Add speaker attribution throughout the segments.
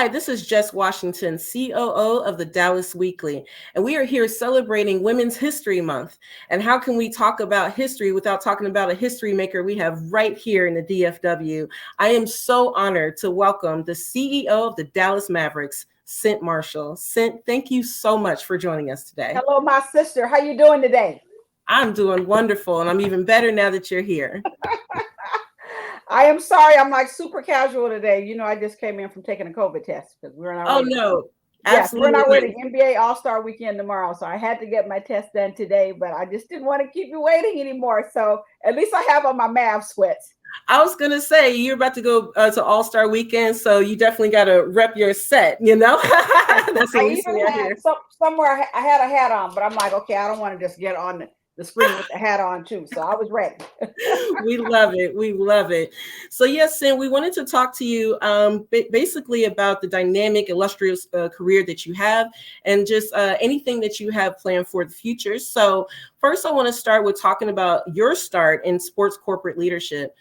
Speaker 1: Hi, this is Jess Washington, COO of the Dallas Weekly, and we are here celebrating Women's History Month. And how can we talk about history without talking about a history maker we have right here in the DFW? I am so honored to welcome the CEO of the Dallas Mavericks, Cynt Marshall. Cynt, thank you so much for joining us today.
Speaker 2: Hello, my sister. How you doing today?
Speaker 1: I'm doing wonderful, and I'm even better now that you're here.
Speaker 2: I am sorry. I'm like super casual today. I just came in from taking a COVID test because we're on our
Speaker 1: Oh,
Speaker 2: way.
Speaker 1: no,
Speaker 2: Yes, we're on our way to
Speaker 1: absolutely.
Speaker 2: NBA All-Star Weekend tomorrow. So I had to get my test done today, but I just didn't want to keep you waiting anymore. So at least I have on my Mav sweats.
Speaker 1: I was going to say, you're about to go to All-Star Weekend, so you definitely got to rep your set, you know? That's what
Speaker 2: I
Speaker 1: we
Speaker 2: even
Speaker 1: see out
Speaker 2: had
Speaker 1: here.
Speaker 2: somewhere I had a hat on, but I'm like, okay, I don't want to just get on the screen with the hat on too. So I was ready.
Speaker 1: We love it. We love it. So yes, Sam, we wanted to talk to you basically about the dynamic, illustrious career that you have and just anything that you have planned for the future. So first, I want to start with talking about your start in sports corporate leadership.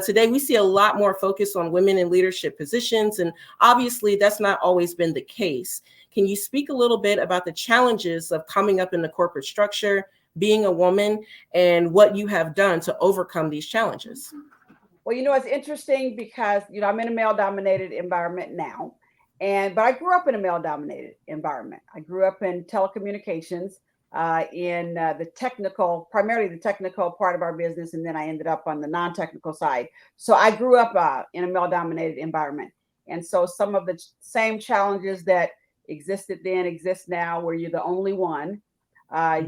Speaker 1: Today, we see a lot more focus on women in leadership positions, and obviously that's not always been the case. Can you speak a little bit about the challenges of coming up in the corporate structure, being a woman, and what you have done to overcome these challenges?
Speaker 2: Well, it's interesting because I'm in a male-dominated environment now, but I grew up in a male-dominated environment. I grew up in telecommunications, in primarily the technical part of our business, and then I ended up on the non-technical side. So I grew up in a male-dominated environment, and so some of the same challenges that existed then exist now, where you're the only one.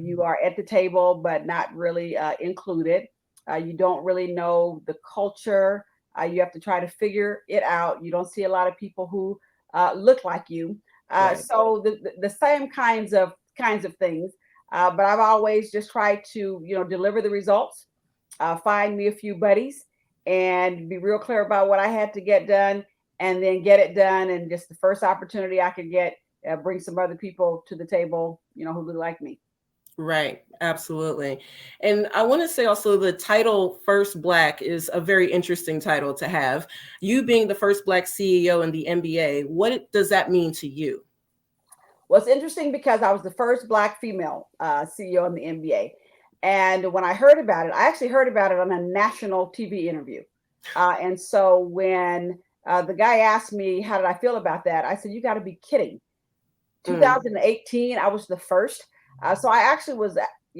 Speaker 2: You are at the table, but not really included. You don't really know the culture. You have to try to figure it out. You don't see a lot of people who look like you.
Speaker 1: Right.
Speaker 2: So the same kinds of things. But I've always just tried to deliver the results, find me a few buddies, and be real clear about what I had to get done, and then get it done. And just the first opportunity I could get, bring some other people to the table, who look like me.
Speaker 1: Right, absolutely. And I want to say also the title First Black is a very interesting title to have. You being the first Black CEO in the NBA, what does that mean to you?
Speaker 2: Well, it's interesting because I was the first Black female CEO in the NBA. And when I heard about it, I actually heard about it on a national TV interview. And so when the guy asked me, how did I feel about that? I said, you got to be kidding.
Speaker 1: Mm,
Speaker 2: 2018, I was the first. So I actually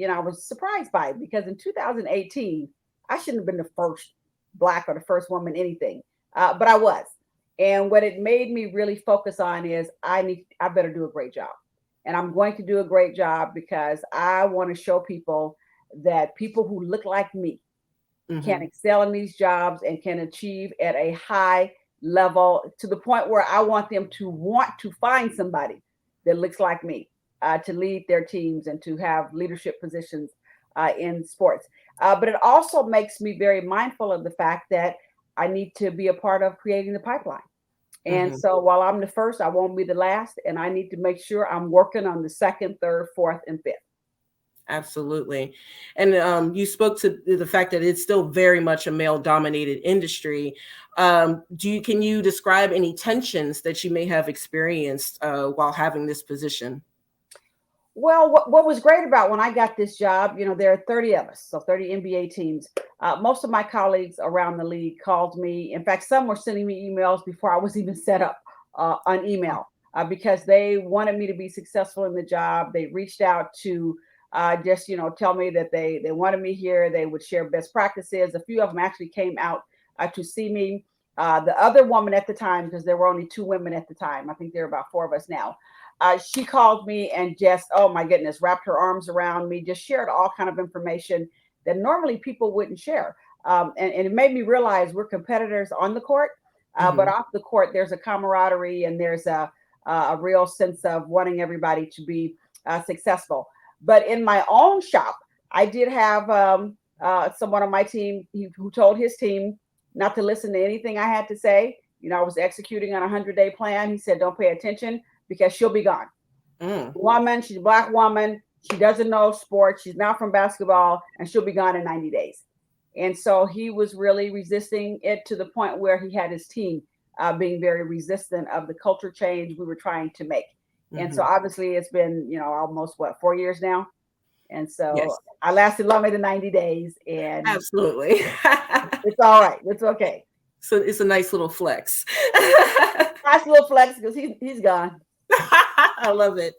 Speaker 2: I was surprised by it because in 2018, I shouldn't have been the first Black or the first woman anything, but I was. And what it made me really focus on is I better do a great job. And I'm going to do a great job because I want to show people that people who look like me can
Speaker 1: hmm.
Speaker 2: excel in these jobs and can achieve at a high level to the point where I want them to want to find somebody that looks like me to lead their teams and to have leadership positions in sports. But it also makes me very mindful of the fact that I need to be a part of creating the pipeline. And
Speaker 1: Hmm.
Speaker 2: so while I'm the first, I won't be the last. And I need to make sure I'm working on the second, third, fourth, and fifth.
Speaker 1: Absolutely. And you spoke to the fact that it's still very much a male dominated industry. Can you describe any tensions that you may have experienced while having this position?
Speaker 2: Well, what was great about when I got this job, there are 30 of us, so 30 NBA teams. Most of my colleagues around the league called me. In fact, some were sending me emails before I was even set up on email because they wanted me to be successful in the job. They reached out to just, tell me that they wanted me here. They would share best practices. A few of them actually came out to see me. The other woman at the time, because there were only two women at the time, I think there are about four of us now, she called me and just, oh my goodness, wrapped her arms around me, just shared all kind of information that normally people wouldn't share. And it made me realize we're competitors on the court, but
Speaker 1: Hmm.
Speaker 2: off the court, there's a camaraderie and there's a real sense of wanting everybody to be successful. But in my own shop, I did have someone on my team who told his team not to listen to anything I had to say. I was executing on a 100-day plan. He said, don't pay attention because she'll be gone.
Speaker 1: Mm.
Speaker 2: Woman, she's a Black woman. She doesn't know sports. She's not from basketball, and she'll be gone in 90 days. And so he was really resisting it to the point where he had his team being very resistant of the culture change we were trying to make. And so
Speaker 1: Mhm.
Speaker 2: obviously it's been, almost 4 years now. And so
Speaker 1: Yes,
Speaker 2: I lasted longer than 90 days, and
Speaker 1: absolutely.
Speaker 2: it's all right. It's okay.
Speaker 1: So it's a nice little flex.
Speaker 2: Nice little flex because he's gone.
Speaker 1: I love it.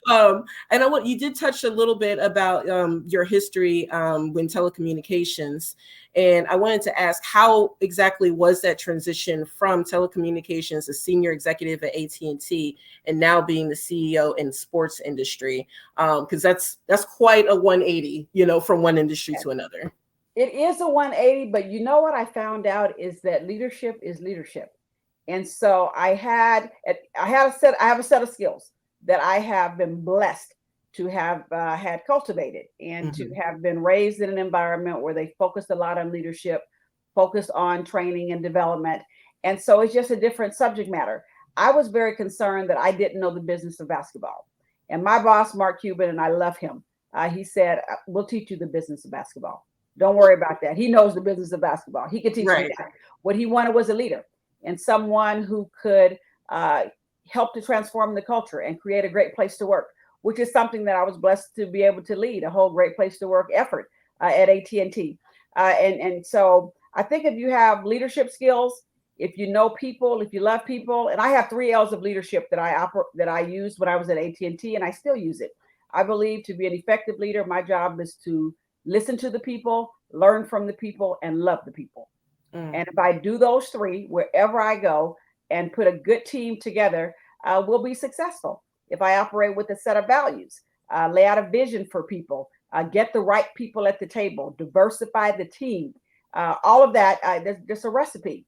Speaker 2: Yeah.
Speaker 1: And you did touch a little bit about your history when telecommunications, and I wanted to ask how exactly was that transition from telecommunications, a senior executive at AT&T, and now being the CEO in sports industry, because that's quite a 180, from one industry to another.
Speaker 2: It is a 180, but you know what I found out is that leadership is leadership. And so I have a set of skills that I have been blessed to have had cultivated, and to
Speaker 1: Mhm.
Speaker 2: have been raised in an environment where they focused a lot on leadership, focused on training and development. And so it's just a different subject matter. I was very concerned that I didn't know the business of basketball. And my boss, Mark Cuban, and I love him, he said, "We'll teach you the business of basketball. Don't worry about that. He knows the business of basketball. He can teach you
Speaker 1: Right.
Speaker 2: that." What he wanted was a leader, and someone who could help to transform the culture and create a great place to work, which is something that I was blessed to be able to lead, a whole great place to work effort at AT&T. And so I think if you have leadership skills, if you know people, if you love people, and I have 3 L's of leadership that I used when I was at AT&T, and I still use it. I believe to be an effective leader, my job is to listen to the people, learn from the people, and love the people.
Speaker 1: Mm.
Speaker 2: And if I do those three wherever I go and put a good team together, we'll be successful. If I operate with a set of values, lay out a vision for people, get the right people at the table, diversify the team, all of that, there's just a recipe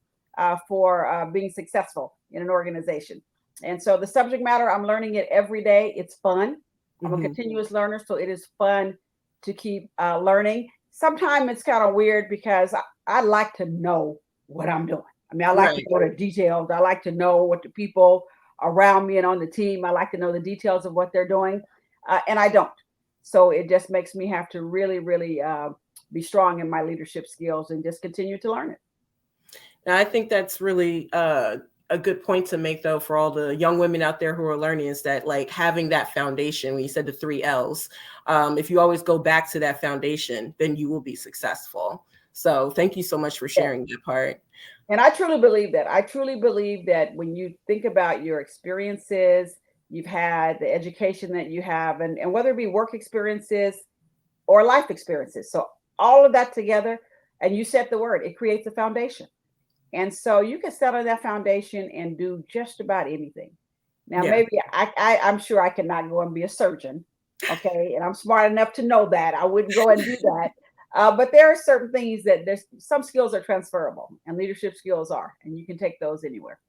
Speaker 2: for being successful in an organization. And so the subject matter, I'm learning it every day. It's fun. I'm a
Speaker 1: Mhm.
Speaker 2: continuous learner, so it is fun to keep learning. Sometimes it's kind of weird because I like to know what I'm doing. I mean, I like to
Speaker 1: Right.
Speaker 2: know the details. I like to know what the people around me and on the team, I like to know the details of what they're doing, and I don't. So it just makes me have to really, really be strong in my leadership skills and just continue to learn it.
Speaker 1: And I think that's really a good point to make, though, for all the young women out there who are learning, is that like having that foundation, when you said the 3 L's, if you always go back to that foundation, then you will be successful. So thank you so much for
Speaker 2: Yeah.
Speaker 1: sharing that part.
Speaker 2: And I truly believe that. I truly believe that when you think about your experiences, you've had the education that you have, and whether it be work experiences or life experiences. So all of that together, and you said the word, it creates a foundation. And so you can set on that foundation and do just about anything. Now,
Speaker 1: Yeah.
Speaker 2: maybe I'm sure I cannot go and be a surgeon. Okay. And I'm smart enough to know that. I wouldn't go and do that. But there are certain things that there's some skills are transferable, and leadership skills are, and you can take those anywhere.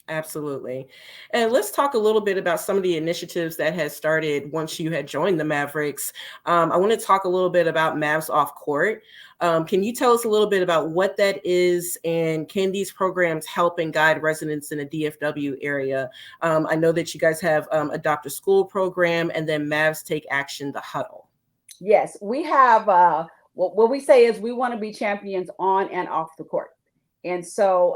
Speaker 1: Absolutely. And let's talk a little bit about some of the initiatives that had started once you had joined the Mavericks. I want to talk a little bit about Mavs Off Court. Can you tell us a little bit about what that is, and can these programs help and guide residents in the DFW area? I know that you guys have Adopt a School program, and then Mavs Take Action, the Huddle.
Speaker 2: Yes, we have what we say is we want to be champions on and off the court. And so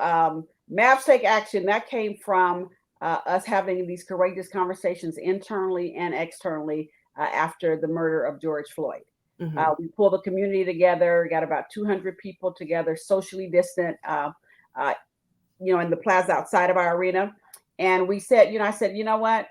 Speaker 2: Mavs Take Action, that came from us having these courageous conversations internally and externally after the murder of George Floyd.
Speaker 1: Mhm.
Speaker 2: We pulled the community together, got about 200 people together, socially distant, uh, in the plaza outside of our arena. And we said, I said, you know what?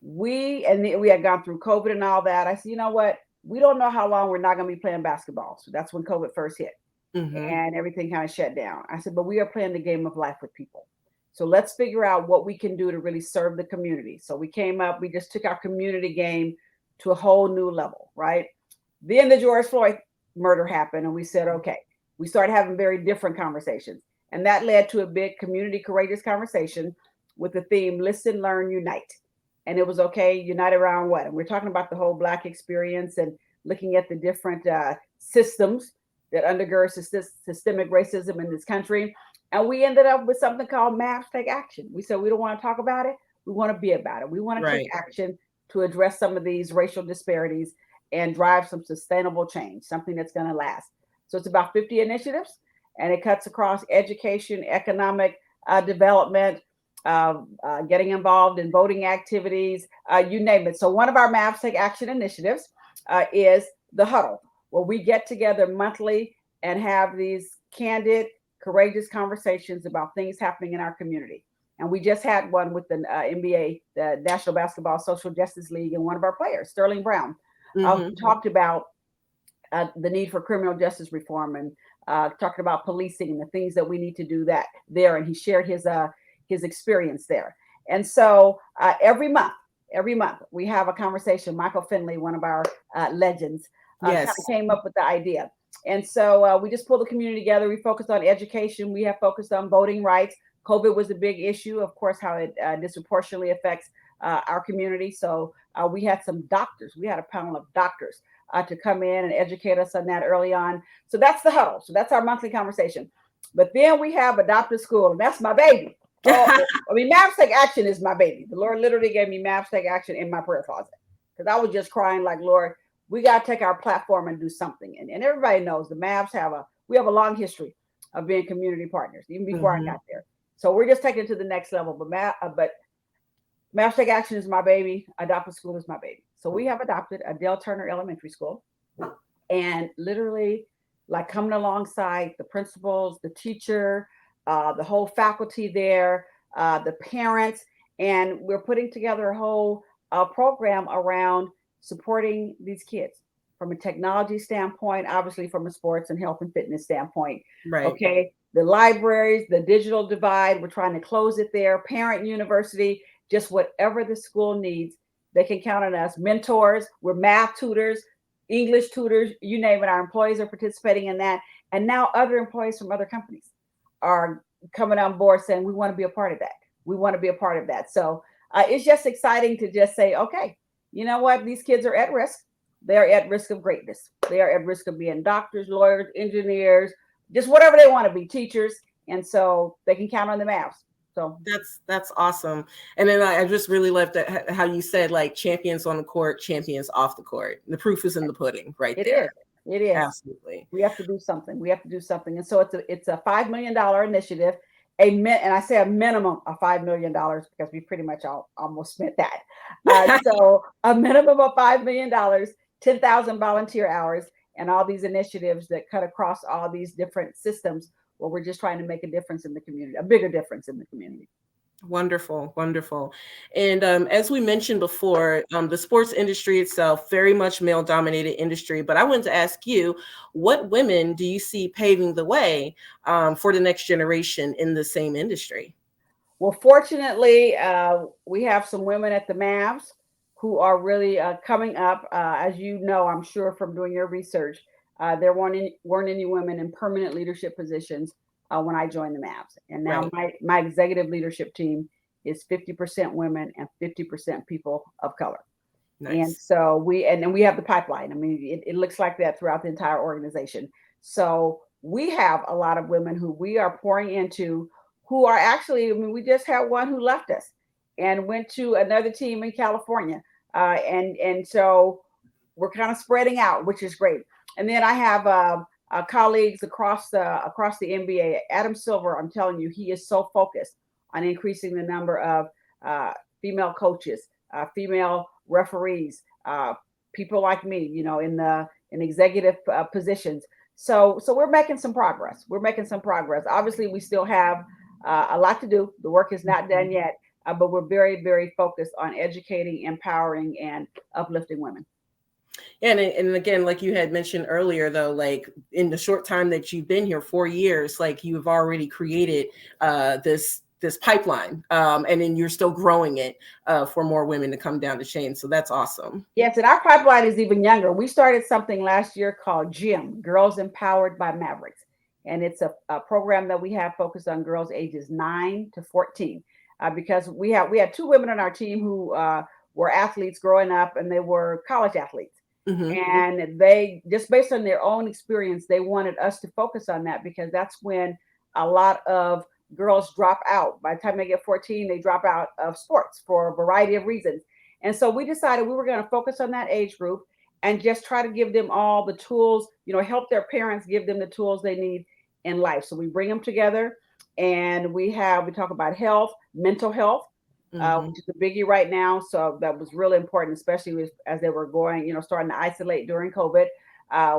Speaker 2: We had gone through COVID and all that. I said, you know what? We don't know how long we're not going to be playing basketball. So that's when COVID first hit
Speaker 1: Mhm.
Speaker 2: and everything kind of shut down. I said, but we are playing the game of life with people. So let's figure out what we can do to really serve the community. So we came up, we just took our community game to a whole new level, right? Then the George Floyd murder happened, and we said, okay, we started having very different conversations. And that led to a big community courageous conversation with the theme Listen, Learn, Unite. And it was okay, unite around what? And we're talking about the whole Black experience and looking at the different systems that undergird systemic racism in this country. And we ended up with something called Mavs Take Action. We said we don't want to talk about it, we want to be about it. We want to take
Speaker 1: Right.
Speaker 2: action to address some of these racial disparities and drive some sustainable change, something that's going to last. So it's about 50 initiatives, and it cuts across education, economic, development, getting involved in voting activities, you name it. So one of our Mavs Take Action initiatives is the Huddle, where we get together monthly and have these candid, courageous conversations about things happening in our community. And we just had one with the NBA, the National Basketball Social Justice League, and one of our players, Sterling Brown, talked about the need for criminal justice reform and talking about policing and the things that we need to do that there. And he shared his experience there. And so every month we have a conversation. Michael Finley, one of our legends, kind of came up with the idea. And so we just pulled the community together. We focused on education. We have focused on voting rights. COVID was a big issue, of course, how it disproportionately affects our community. So we had some doctors. We had a panel of doctors to come in and educate us on that early on. So that's the Huddle. So that's our monthly conversation. But then we have Adopt a School, and that's my baby. I mean, Mavs Take Action is my baby. The Lord literally gave me Mavs Take Action in my prayer closet because I was just crying like, Lord, we got to take our platform and do something. And everybody knows the Mavs have a long history of being community partners, even before I got there. So we're just taking it to the next level. But Mavs Take Action is my baby. Adopt a School is my baby. So we have adopted a Dale Turner Elementary School, and literally like coming alongside the principals, the teacher, the whole faculty there, the parents, and we're putting together a whole program around supporting these kids from a technology standpoint, obviously from a sports and health and fitness standpoint.
Speaker 1: Right.
Speaker 2: Okay. The libraries, the digital divide, we're trying to close it there. Parent university, just whatever the school needs, they can count on us. Mentors, we're math tutors, English tutors, you name it. Our employees are participating in that. And now other employees from other companies are coming on board saying, we want to be a part of that. We want to be a part of that. So it's just exciting to just say, okay, you know what? These kids are at risk. They're at risk of greatness. They are at risk of being doctors, lawyers, engineers, just whatever they want to be, teachers. And so they can count on the Mavs. So
Speaker 1: that's awesome. And then I just really loved that how you said like champions on the court, champions off the court. The proof is in the pudding, right? It
Speaker 2: is.
Speaker 1: Absolutely.
Speaker 2: We have to do something. And so it's a $5 million initiative. And I say a minimum of $5 million because we pretty much almost spent that. So a minimum of $5 million, 10,000 volunteer hours, and all these initiatives that cut across all these different systems where we're just trying to make a difference in the community, a bigger difference in the community.
Speaker 1: Wonderful, wonderful. And as we mentioned before, the sports industry itself, very much male-dominated industry. But I wanted to ask you, what women do you see paving the way for the next generation in the same industry?
Speaker 2: Well, fortunately, we have some women at the Mavs who are really coming up. As you know, I'm sure from doing your research, there weren't any women in permanent leadership positions when I joined the Mavs. And now my executive leadership team is 50% women and 50% people of color. Nice. And so we have the pipeline. I mean, it looks like that throughout the entire organization. So we have a lot of women who we are pouring into who are actually, I mean, we just had one who left us and went to another team in California. And so we're kind of spreading out, which is great. And then I have colleagues across the NBA. Adam Silver, I'm telling you, he is so focused on increasing the number of female coaches, female referees, people like me, you know, in executive positions. So we're making some progress. Obviously, we still have a lot to do. The work is not done yet, but we're very, very focused on educating, empowering, and uplifting women.
Speaker 1: And again, like you had mentioned earlier, though, like in the short time that you've been here, 4 years, like you've already created this pipeline, and then you're still growing it for more women to come down the chain. So that's awesome.
Speaker 2: Yes, and our pipeline is even younger. We started something last year called GYM, Girls Empowered by Mavericks, and it's a program that we have focused on girls ages 9 to 14, because we had 2 women on our team who were athletes growing up, and they were college athletes. Mm-hmm. And they, just based on their own experience, they wanted us to focus on that because that's when a lot of girls drop out. By the time they get 14, they drop out of sports for a variety of reasons. And so we decided we were going to focus on that age group and just try to give them all the tools, you know, help their parents, give them the tools they need in life. So we bring them together And we talk about health, mental health, which is a biggie right now. So that was really important, especially as they were going, starting to isolate during COVID.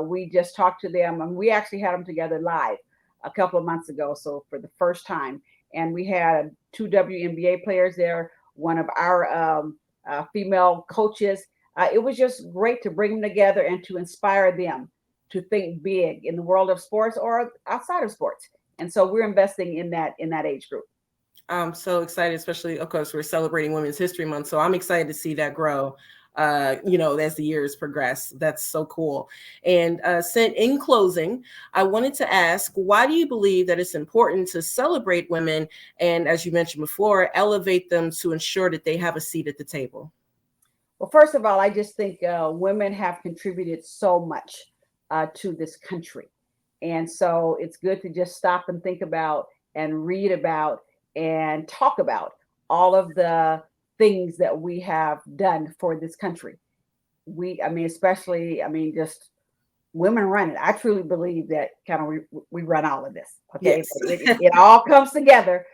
Speaker 2: We just talked to them, and we actually had them together live a couple of months ago. So for the first time, and we had two WNBA players there, one of our female coaches. It was just great to bring them together and to inspire them to think big in the world of sports or outside of sports. And so we're investing in that age group.
Speaker 1: I'm so excited, especially, of course, we're celebrating Women's History Month. So I'm excited to see that grow, as the years progress. That's so cool. And Cynt, in closing, I wanted to ask, why do you believe that it's important to celebrate women and, as you mentioned before, elevate them to ensure that they have a seat at the table?
Speaker 2: Well, first of all, I just think women have contributed so much to this country. And so it's good to just stop and think about and read about and talk about all of the things that we have done for this country. Just women run it. I truly believe that kind of we run all of this. Okay.
Speaker 1: Yes.
Speaker 2: It all comes together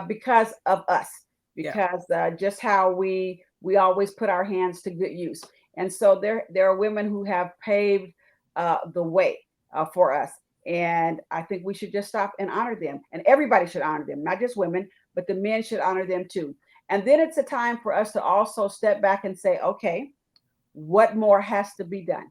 Speaker 2: because of us, because just how we always put our hands to good use. And so there are women who have paved the way for us. And I think we should just stop and honor them. And everybody should honor them, not just women, but the men should honor them too. And then it's a time for us to also step back and say, okay, what more has to be done?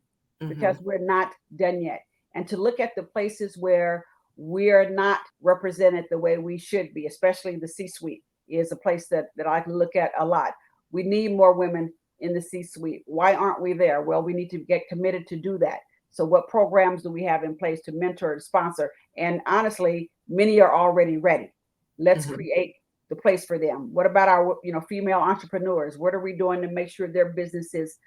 Speaker 2: Because we're not done yet. And to look at the places where we're not represented the way we should be, especially the C-suite is a place that I can look at a lot. We need more women in the C-suite. Why aren't we there? Well, we need to get committed to do that. So what programs do we have in place to mentor and sponsor? And honestly, many are already ready. Let's create the place for them. What about our, female entrepreneurs? What are we doing to make sure their businesses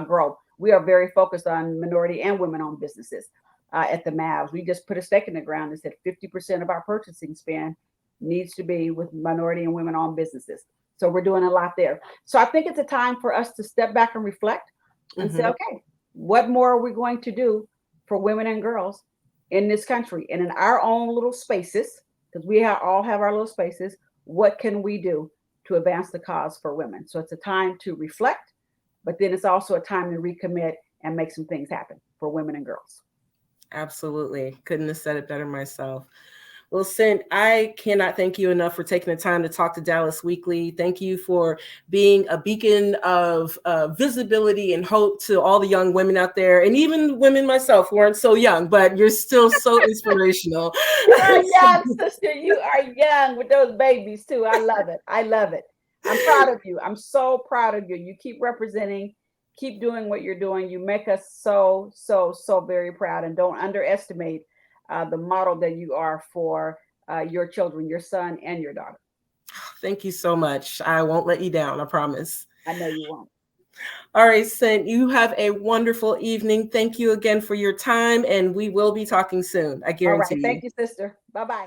Speaker 2: grow? We are very focused on minority and women-owned businesses at the Mavs. We just put a stake in the ground and said 50% of our purchasing spend needs to be with minority and women-owned businesses. So we're doing a lot there. So I think it's a time for us to step back and reflect and say, okay, what more are we going to do for women and girls in this country and in our own little spaces? Because we all have our little spaces. What can we do to advance the cause for women? So it's a time to reflect, but then it's also a time to recommit and make some things happen for women and girls.
Speaker 1: Absolutely. Couldn't have said it better myself. Well, Cynt, I cannot thank you enough for taking the time to talk to Dallas Weekly. Thank you for being a beacon of visibility and hope to all the young women out there, and even women myself who aren't so young, but you're still so inspirational.
Speaker 2: You are young, sister. You are young with those babies too. I love it. I love it. I'm proud of you. I'm so proud of you. You keep representing, keep doing what you're doing. You make us so, so, so very proud, and don't underestimate the model that you are for your children, your son and your daughter.
Speaker 1: Thank you so much. I won't let you down. I promise.
Speaker 2: I know you won't.
Speaker 1: All right, Cynt, you have a wonderful evening. Thank you again for your time, and we will be talking soon. I guarantee you.
Speaker 2: Thank you, sister. Bye-bye.